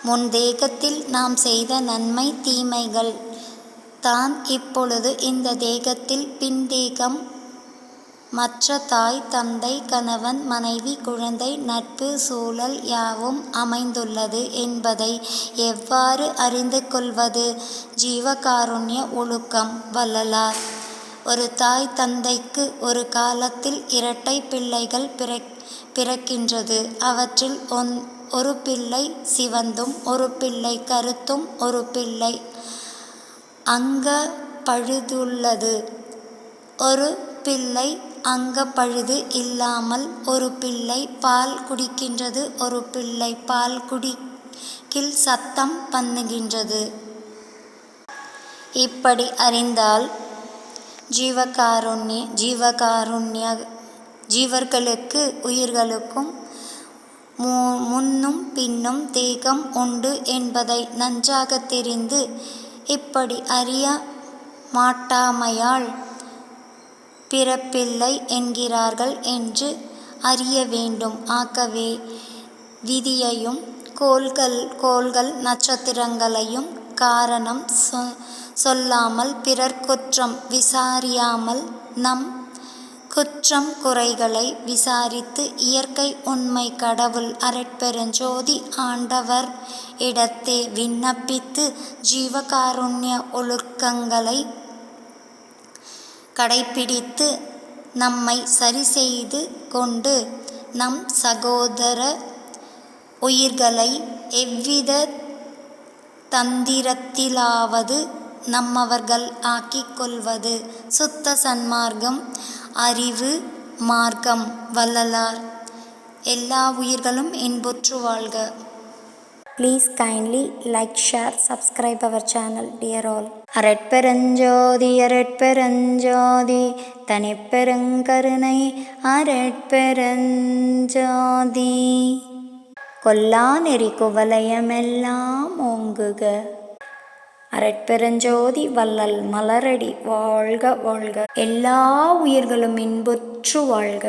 முன் தேகத்தில் நாம் செய்த நன்மை தீமைகள் தான் இப்பொழுது இந்த தேகத்தில் பின்தேகம் மற்ற தாய் தந்தை கணவன் மனைவி குழந்தை நட்பு சூழல் யாவும் அமைந்துள்ளது என்பதை எவ்வாறு அறிந்து கொள்வது? ஜீவகாருண்ய ஒழுக்கம். வள்ளலார். ஒரு தாய் தந்தைக்கு ஒரு காலத்தில் இரட்டை பிள்ளைகள் பிறக்கின்றது. அவற்றில் ஒரு பிள்ளை சிவந்தும் ஒரு பிள்ளை கருத்தும் ஒரு பிள்ளை அங்க பழுதுள்ளது. ஒரு பிள்ளை அங்க பழுது இல்லாமல் ஒரு பிள்ளை பால் குடிக்கின்றது. ஒரு பிள்ளை பால் குடிக்கில் சத்தம் பண்ணுகின்றது. இப்படி அறிந்தால் ஜீவர்களுக்கு உயிர்களுக்கும் முன்னும் பின்னும் தேகம் உண்டு என்பதை நன்றாக தெரிந்து இப்படி அறிய மாட்டாமையால் பிறப்பில்லை என்கிறார்கள் என்று அறிய வேண்டும். ஆகவே விதியையும் கோள்கள் நட்சத்திரங்களையும் காரணம் சொல்லாமல் பிறர் குற்றம் விசாரியாமல் நம் குற்றம் குறைகளை விசாரித்து இயற்கை உண்மை கடவுள் அருட்பெருஞ்சோதி ஆண்டவர் இடத்தே விண்ணப்பித்து ஜீவகாருண்ய ஒழுக்கங்களை கடைப்பிடித்து நம்மை சரி செய்து கொண்டு நம் சகோதர உயிர்களை எவ்வித தந்திரத்திலாவது நம்மவர்கள் ஆக்கிக் கொள்வது சுத்த சன்மார்க்கம் அறிவு மார்க்கம். வள்ளலார். எல்லா உயிர்களும் இன்புற்று வாழ்க. Please kindly like, share, subscribe our channel, dear all. அரட்பெருஞ்சோதி அரட்பெருஞ்சோதி தனிப்பெருங்கருணை அரட்பெருஞ்சோதி கொல்லா நெறி குவலயமெல்லாம் ஓங்குக. அரட்பெருஞ்சோதி வள்ளல் மலரடி வாழ்க வாழ்க. எல்லா உயிர்களும் இன்புற்று வாழ்க.